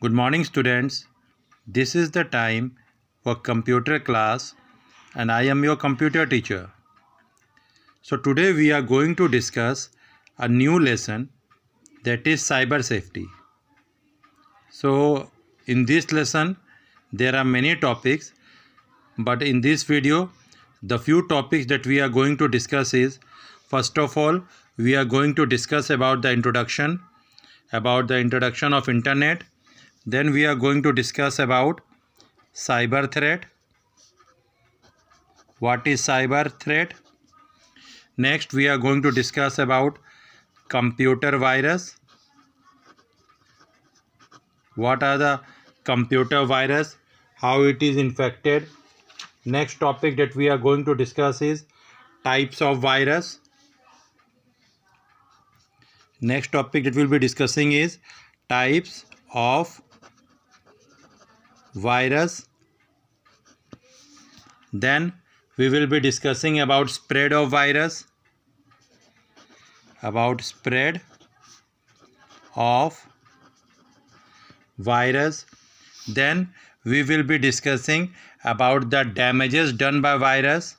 Good morning, students. This is the time for computer class and I am your computer teacher. So today we are going to discuss a new lesson, that is cyber safety. So in this lesson there are many topics, but in this video the few topics that we are going to discuss is, first of all, we are going to discuss about the introduction of internet. Then we are going to discuss about cyber threat. What is cyber threat? Next we are going to discuss about computer virus. What are the computer virus? How it is infected? Next topic that we are going to discuss is types of virus. Next topic that we will be discussing is types of virus. Then we will be discussing about spread of virus. Then we will be discussing about the damages done by virus.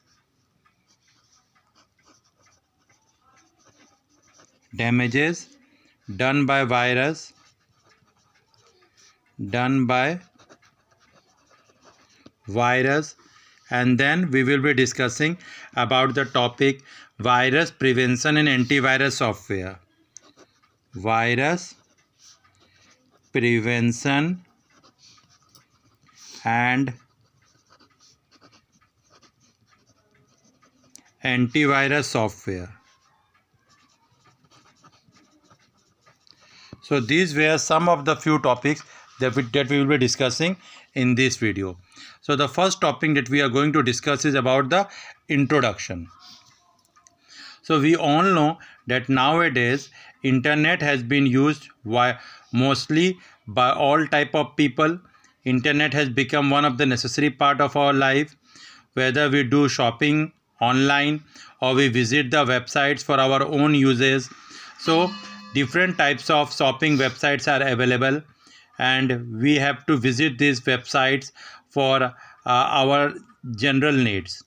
And then we will be discussing about the topic virus prevention and antivirus software. Virus prevention and antivirus software. So these were some of the few topics that we will be discussing in this video. So the first topic that we are going to discuss is about the introduction. So we all know that nowadays internet has been used mostly by all type of people. Internet has become one of the necessary part of our life, whether we do shopping online or we visit the websites for our own uses. So different types of shopping websites are available and we have to visit these websites for our general needs.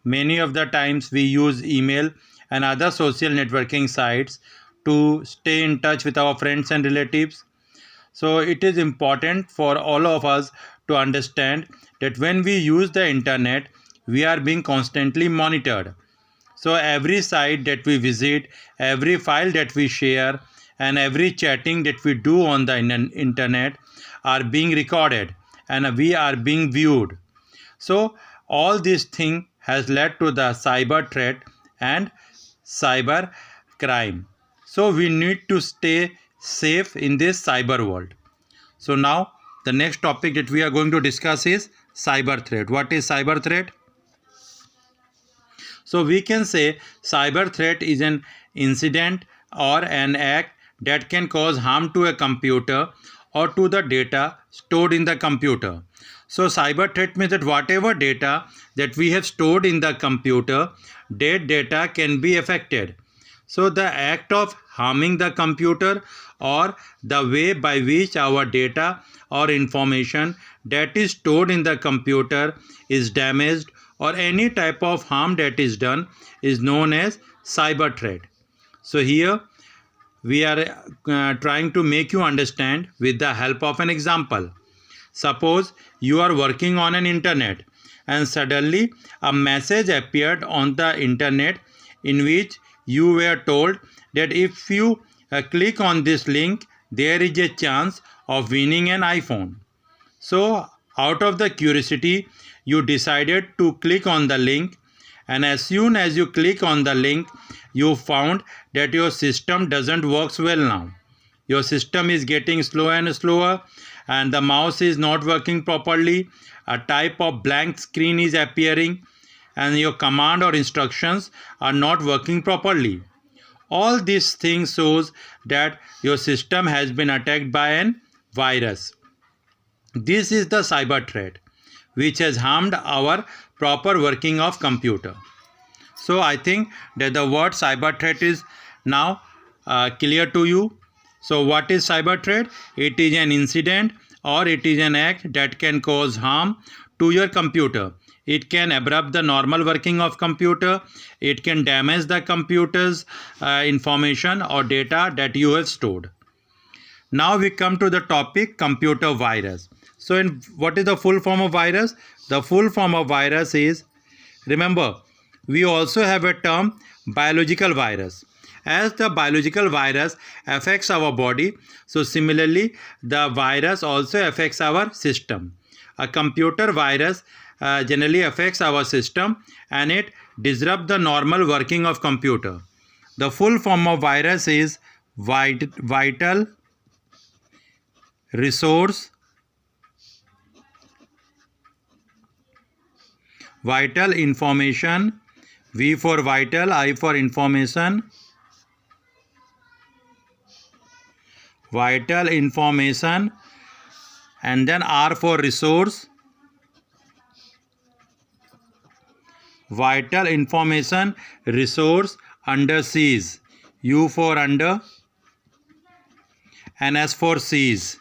Many of the times we use email and other social networking sites to stay in touch with our friends and relatives. So it is important for all of us to understand that when we use the internet, we are being constantly monitored. So every site that we visit, every file that we share, and every chatting that we do on the internet are being recorded and we are being viewed. So all this thing has led to the cyber threat and cyber crime. So we need to stay safe in this cyber world. So now the next topic that we are going to discuss is cyber threat. What is cyber threat? So we can say cyber threat is an incident or an act that can cause harm to a computer or to the data stored in the computer. So cyber threat means that whatever data that we have stored in the computer, that data can be affected. So the act of harming the computer or the way by which our data or information that is stored in the computer is damaged or any type of harm that is done is known as cyber threat. So here we are trying to make you understand with the help of an example. Suppose you are working on an internet and suddenly a message appeared on the internet in which you were told that if you click on this link, there is a chance of winning an iPhone. So out of the curiosity, you decided to click on the link, and as soon as you click on the link, you found that your system doesn't work well now. Your system is getting slower and slower and the mouse is not working properly. A type of blank screen is appearing and your command or instructions are not working properly. All these things shows that your system has been attacked by an virus. This is the cyber threat which has harmed our proper working of computer. So I think that the word cyber threat is now clear to you. So what is cyber threat? It is an incident or it is an act that can cause harm to your computer. It can abrupt the normal working of computer. It can damage the computer's information or data that you have stored. Now we come to the topic computer virus. So what is the full form of virus? The full form of virus is, remember, we also have a term biological virus. As the biological virus affects our body, so similarly the virus also affects our system. A computer virus generally affects our system and it disrupts the normal working of computer. The full form of virus is vital resource, vital information, V for vital, I for information, vital information, and then R for resource, vital information resource under seize, U for under, and S for seize.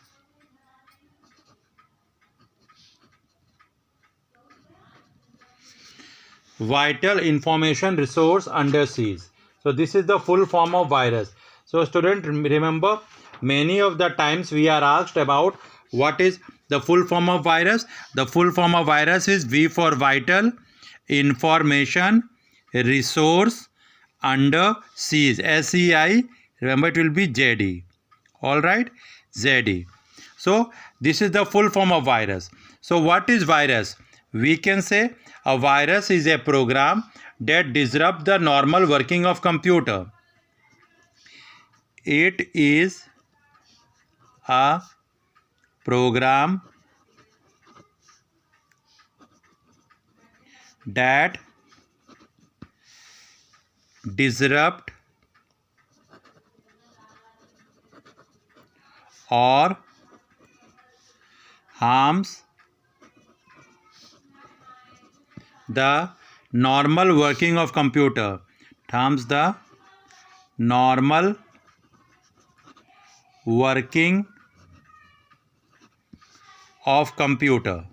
Vital information resource under seize. So this is the full form of virus. So student, remember, many of the times we are asked about what is the full form of virus. The full form of virus is V for vital information resource under seize, SEI, remember it will be ZE. Alright, ZE. So this is the full form of virus. So what is virus? We can say a virus is a program that disrupts the normal working of computer. It is a program that disrupt or harms the normal working of computer, harms the normal working of computer.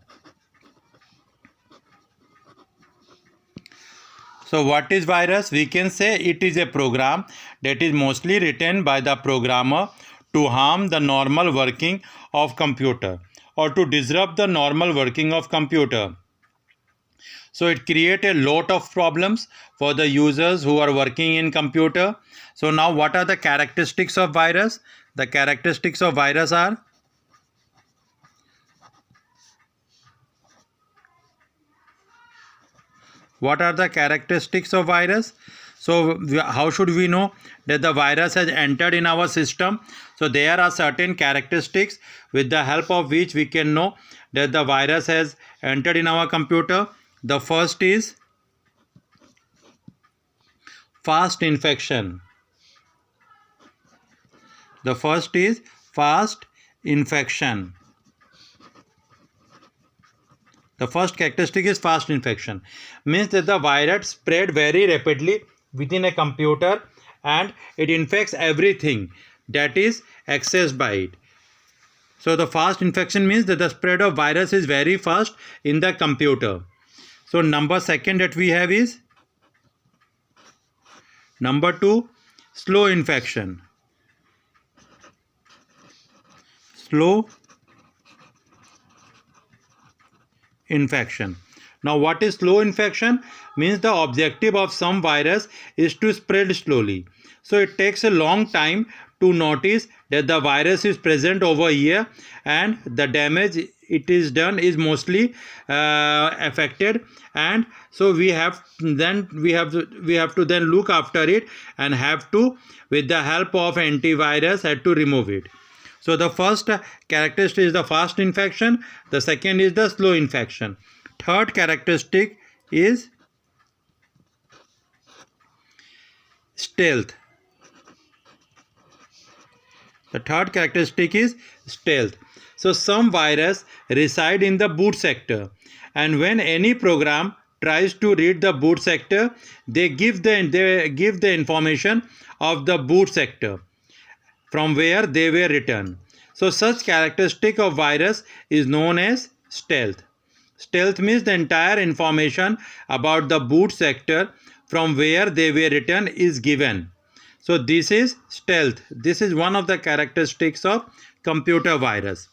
So what is virus? We can say it is a program that is mostly written by the programmer to harm the normal working of computer or to disrupt the normal working of computer. So it creates a lot of problems for the users who are working in computer. So now what are the characteristics of virus? The characteristics of virus are, what are the characteristics of virus? So how should we know that the virus has entered in our system? So there are certain characteristics with the help of which we can know that the virus has entered in our computer. The first is fast infection. The first is fast infection. The first characteristic is fast infection. Means that the virus spread very rapidly within a computer and it infects everything that is accessed by it. So the fast infection means that the spread of virus is very fast in the computer. So number second that we have is number 2, slow infection. Slow infection. Now what is slow infection? Means the objective of some virus is to spread slowly. So it takes a long time to notice that the virus is present over here and the damage it is done is mostly affected, and so we have to then look after it and have to, with the help of antivirus, had to remove it. So the first characteristic is the fast infection, the second is the slow infection. Third characteristic is stealth. The third characteristic is stealth. So some virus reside in the boot sector, and when any program tries to read the boot sector, they give the information of the boot sector from where they were written. So such characteristic of virus is known as stealth. Stealth means the entire information about the boot sector from where they were written is given. So this is stealth. This is one of the characteristics of computer virus.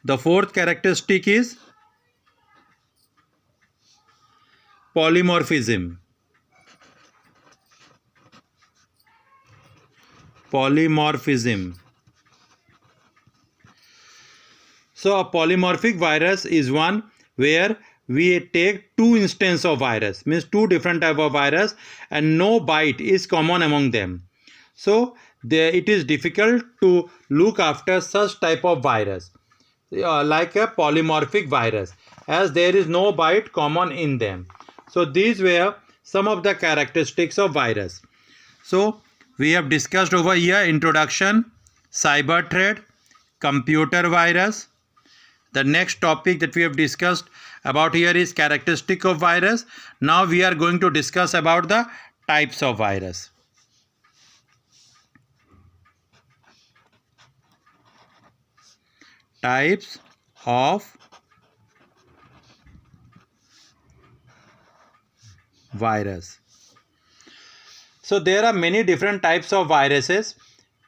The fourth characteristic is polymorphism. Polymorphism. So a polymorphic virus is one where we take two instances of virus, means two different type of virus, and no byte is common among them. So it is difficult to look after such type of virus like a polymorphic virus, as there is no byte common in them. So these were some of the characteristics of virus. So we have discussed over here introduction, cyber threat, computer virus. The next topic that we have discussed about here is characteristic of virus. Now we are going to discuss about the types of virus. Types of virus. So there are many different types of viruses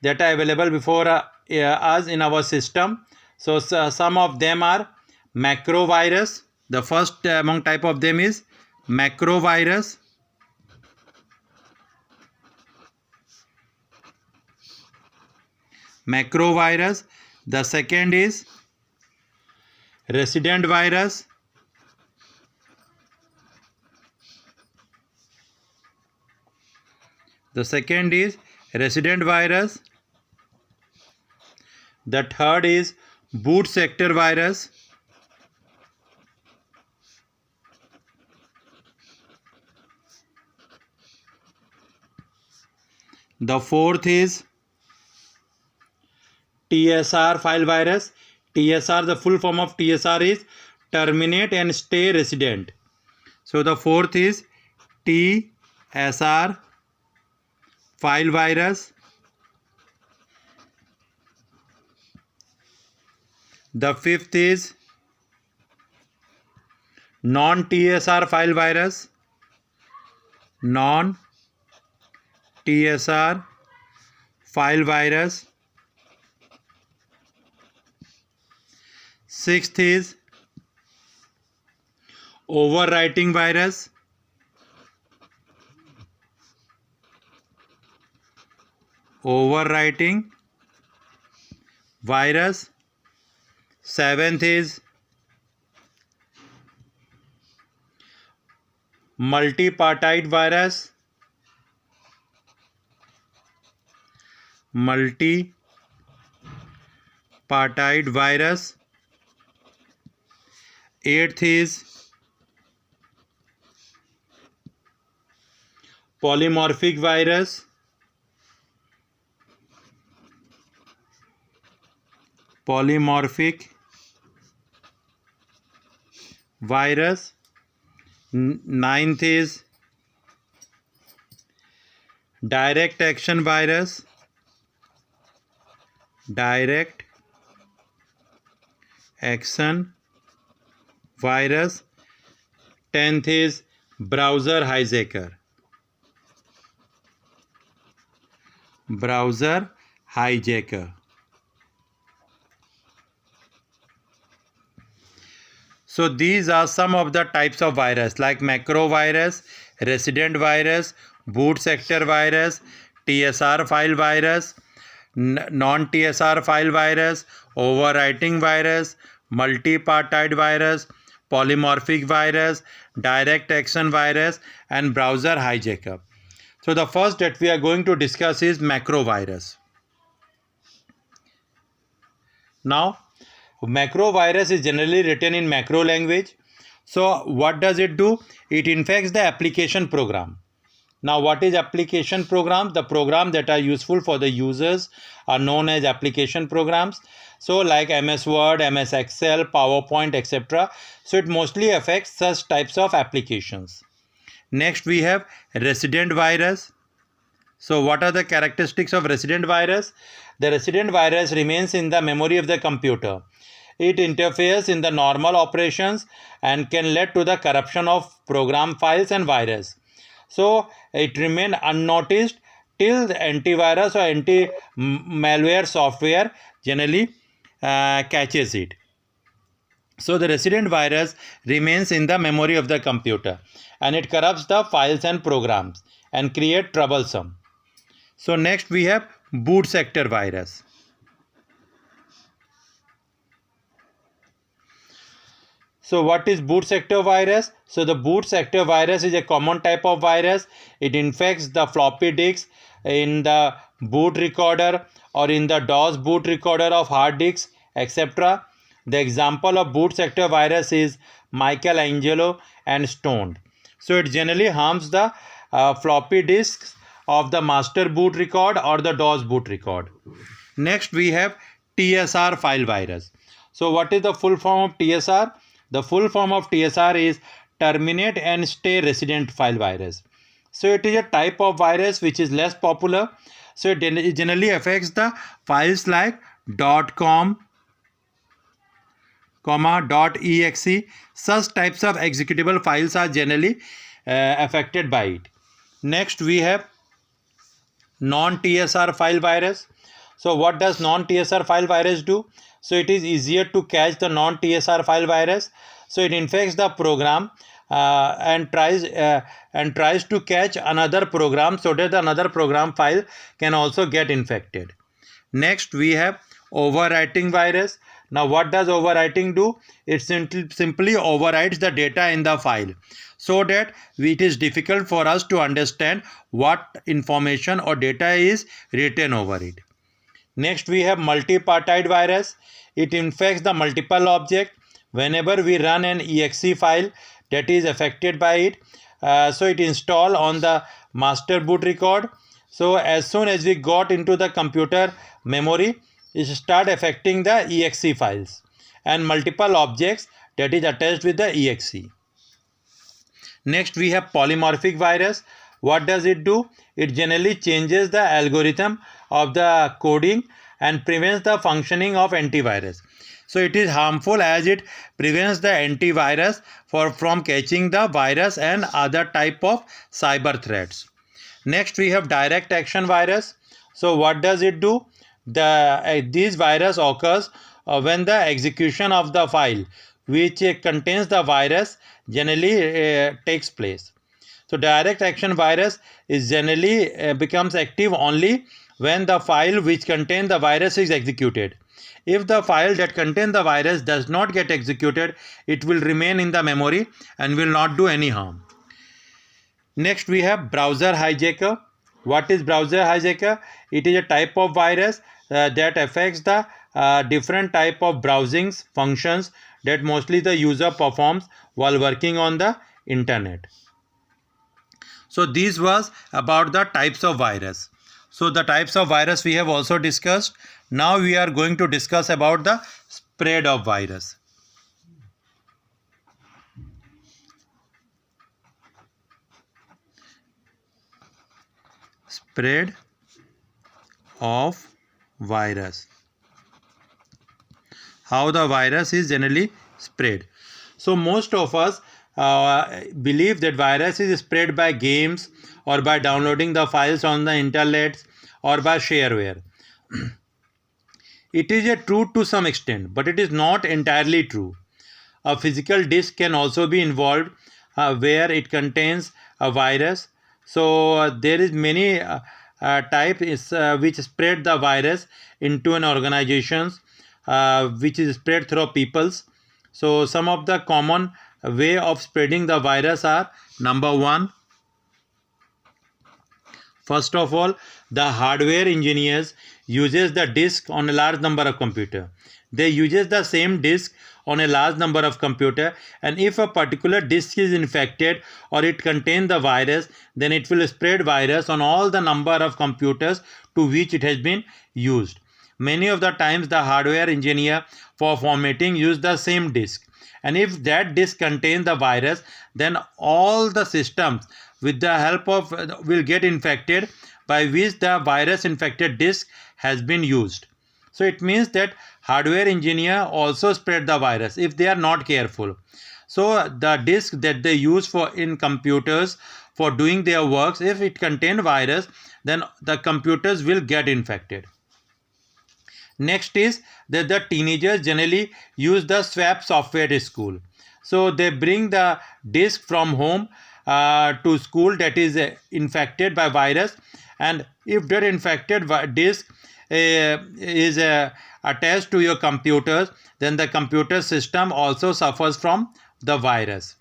that are available before us in our system. So some of them are macrovirus. The first among type of them is macrovirus. Macrovirus. The second is resident virus. The second is resident virus. The third is boot sector virus. The fourth is Tsr File Virus. Tsr, the full form of Tsr is terminate and stay resident. So the fourth is Tsr File Virus. The fifth is Non-Tsr File Virus. Non-Tsr File Virus. Sixth is overwriting virus. Overwriting virus. Seventh is multipartite virus. Multipartite virus. Eighth is polymorphic virus. Polymorphic virus. Ninth is direct action virus. Direct action virus. 10th is browser hijacker. Browser hijacker. So these are some of the types of virus like macrovirus, resident virus, boot sector virus, Tsr file virus, non-Tsr file virus, overwriting virus, multipartite virus, polymorphic virus, direct action virus, and browser hijacker. So the first that we are going to discuss is macrovirus. Now, macrovirus is generally written in macro language. So what does it do? It infects the application program. Now what is application program? The program that are useful for the users are known as application programs. So like MS Word, MS Excel, PowerPoint, etc. So it mostly affects such types of applications. Next we have resident virus. So what are the characteristics of resident virus? The resident virus remains in the memory of the computer. It interferes in the normal operations and can lead to the corruption of program files and virus. So it remains unnoticed till the antivirus or anti-malware software generally catches it. So the resident virus remains in the memory of the computer and it corrupts the files and programs and create troublesome. So next we have boot sector virus. So what is boot sector virus? So the boot sector virus is a common type of virus. It infects the floppy disks in the boot recorder or in the DOS boot recorder of hard disks, etc. The example of boot sector virus is Michelangelo and Stone. So it generally harms the floppy disks of the master boot record or the DOS boot record. Next we have Tsr File Virus. So what is the full form of Tsr? The full form of Tsr is Terminate and Stay Resident File Virus. So it is a type of virus which is less popular. So it generally affects the files like .com, .exe. Such types of executable files are generally affected by it. Next we have Non-Tsr File Virus. So what does Non-Tsr File Virus do? So it is easier to catch the Non-Tsr File Virus. So it infects the program and tries to catch another program so that another program file can also get infected. Next we have Overwriting Virus. Now what does overwriting do? It simply overwrites the data in the file so that it is difficult for us to understand what information or data is written over it. Next we have Multipartite Virus. It infects the multiple object whenever we run an exe file that is affected by it. So it install on the master boot record. So as soon as we got into the computer memory, it start affecting the exe files and multiple objects that is attached with the exe. Next we have Polymorphic Virus. What does it do? It generally changes the algorithm of the coding and prevents the functioning of antivirus. So it is harmful as it prevents the antivirus from catching the virus and other type of cyber threats. Next we have Direct Action Virus. So what does it do? This virus occurs when the execution of the file which contains the virus generally takes place. So Direct Action Virus is generally becomes active only when the file which contains the virus is executed. If the file that contains the virus does not get executed, it will remain in the memory and will not do any harm. Next we have Browser Hijacker. What is Browser Hijacker? It is a type of virus that affects the different type of browsing functions that mostly the user performs while working on the internet. So this was about the types of virus. So the types of virus we have also discussed. Now we are going to discuss about the spread of virus. Spread of virus. How the virus is generally spread. So most of us believe that virus is spread by games or by downloading the files on the internet or by shareware. It is true to some extent, but it is not entirely true. A physical disk can also be involved where it contains a virus. So there is many types which spread the virus into an organization which is spread through peoples. So some of the common way of spreading the virus are: number one, first of all, the hardware engineers uses the disk on a large number of computer. They uses the same disk on a large number of computer, and if a particular disk is infected or it contains the virus, then it will spread virus on all the number of computers to which it has been used. Many of the times the hardware engineer for formatting use the same disk, and if that disk contains the virus, then all the systems with the help of will get infected by which the virus infected disk has been used. So it means that hardware engineer also spread the virus if they are not careful. So the disk that they use for in computers for doing their works, if it contain virus, then the computers will get infected. Next is that the teenagers generally use the swap software at school. So they bring the disk from home to school that is infected by virus, and if that infected disk is attached to your computers, then the computer system also suffers from the virus.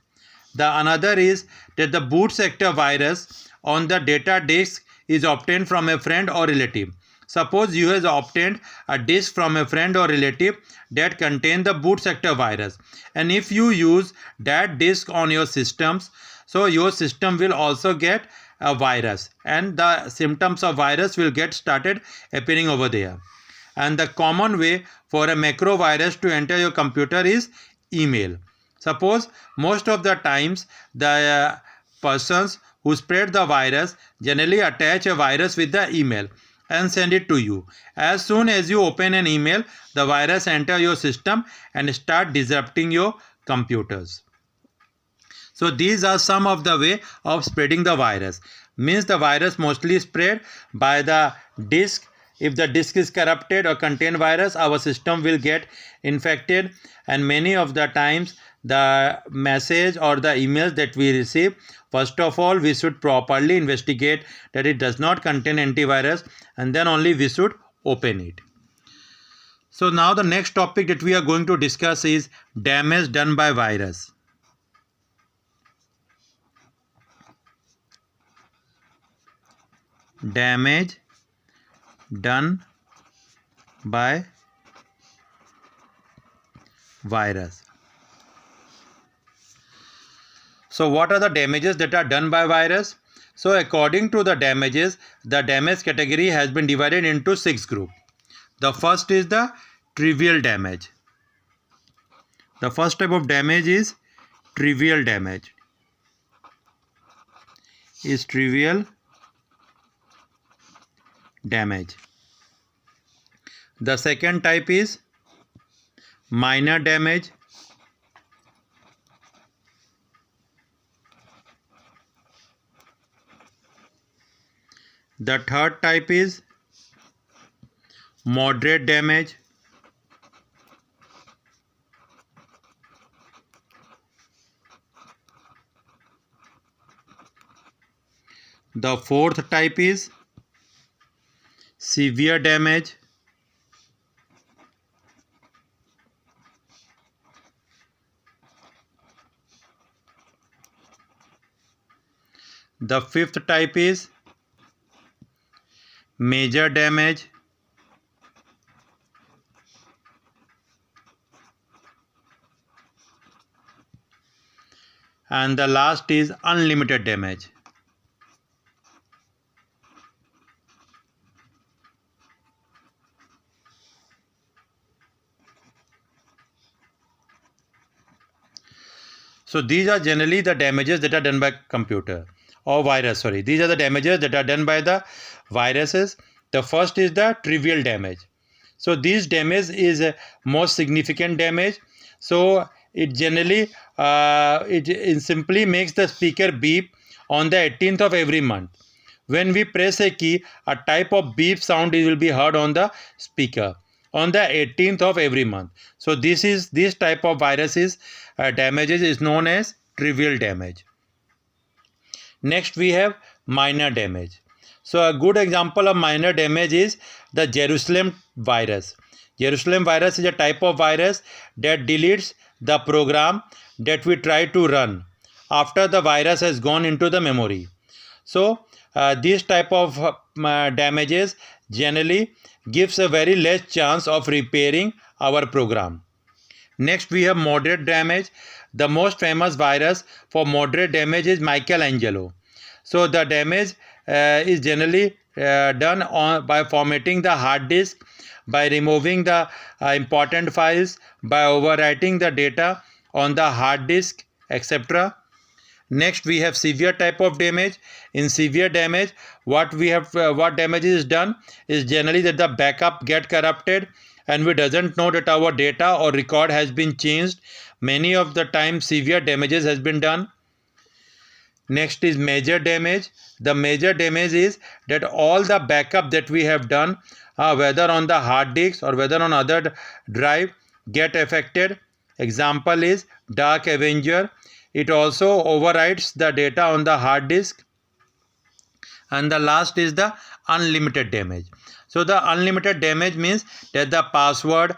The another is that the boot sector virus on the data disk is obtained from a friend or relative. Suppose you have obtained a disk from a friend or relative that contain the boot sector virus, and if you use that disk on your systems, so your system will also get a virus, and the symptoms of virus will get started appearing over there. And the common way for a macro virus to enter your computer is email. Suppose most of the times the persons who spread the virus generally attach a virus with the email and send it to you. As soon as you open an email, the virus enter your system and start disrupting your computers. So these are some of the way of spreading the virus. Means the virus mostly spread by the disk. If the disk is corrupted or contain virus, our system will get infected, and many of the times the message or the emails that we receive, first of all we should properly investigate that it does not contain antivirus, and then only we should open it. So now the next topic that we are going to discuss is damage done by virus. Damage done by virus. So what are the damages that are done by virus? So according to the damages, the damage category has been divided into 6 groups. The first is the trivial damage. The first type of damage is trivial damage. Is trivial damage. The second type is minor damage. The third type is moderate damage. The fourth type is severe damage. The fifth type is major damage. And the last is unlimited damage. So these are generally the damages that are done by computer or virus. Sorry, these are the damages that are done by the viruses. The first is the trivial damage. So this damage is a most significant damage. So it generally it simply makes the speaker beep on the 18th of every month. When we press a key, a type of beep sound will be heard on the speaker on the 18th of every month. So this type of viruses damages is known as trivial damage. Next we have minor damage. So a good example of minor damage is the Jerusalem virus. Jerusalem virus is a type of virus that deletes the program that we try to run after the virus has gone into the memory. So this type of damages generally gives a very less chance of repairing our program. Next we have moderate damage. The most famous virus for moderate damage is Michelangelo. So the damage is generally done by formatting the hard disk, by removing the important files, by overwriting the data on the hard disk, etc. Next we have severe type of damage. In severe damage, what damage is done is generally that the backup get corrupted and we doesn't know that our data or record has been changed. Many of the time severe damages has been done. Next is major damage. The major damage is that all the backup that we have done, whether on the hard disk or whether on other drive, get affected. Example is Dark Avenger. It also overwrites the data on the hard disk. And the last is the unlimited damage. So the unlimited damage means that the password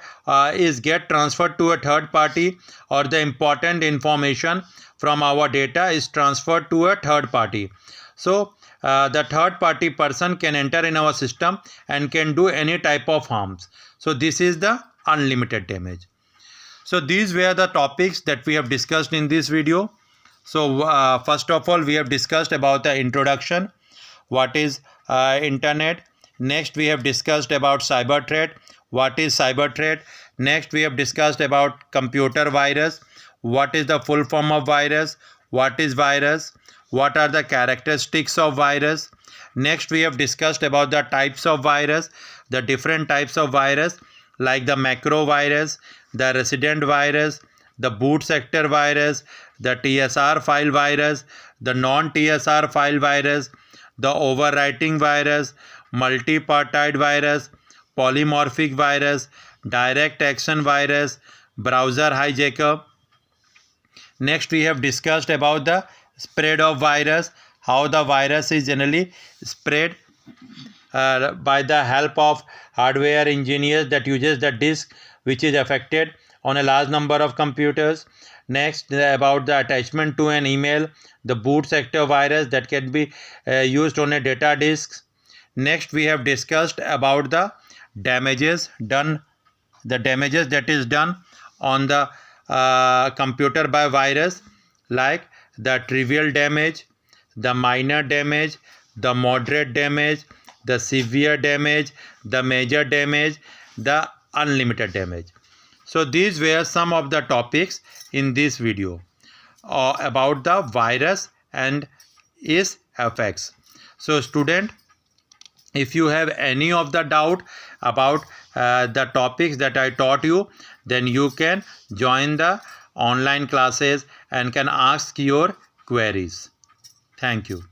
is get transferred to a third party, or the important information from our data is transferred to a third party. So the third party person can enter in our system and can do any type of harms. So this is the unlimited damage. So these were the topics that we have discussed in this video. So first of all, we have discussed about the introduction, what is internet. Next we have discussed about cyber threat, what is cyber threat. Next we have discussed about computer virus, what is the full form of virus, what is virus, what are the characteristics of virus. Next we have discussed about the types of virus, the different types of virus like the macro virus, the resident virus, the boot sector virus, the Tsr file virus, the non-Tsr file virus, the overwriting virus, multipartite virus, polymorphic virus, direct action virus, browser hijacker. Next we have discussed about the spread of virus, how the virus is generally spread by the help of hardware engineers that uses the disk which is affected on a large number of computers. Next about the attachment to an email, the boot sector virus that can be used on a data disk. Next we have discussed about the damages done, the damages that is done on the computer by virus, like the trivial damage, the minor damage, the moderate damage, the severe damage, the major damage, the unlimited damage. So these were some of the topics in this video about the virus and its effects. So student, if you have any of the doubt about the topics that I taught you, then you can join the online classes and can ask your queries. Thank you.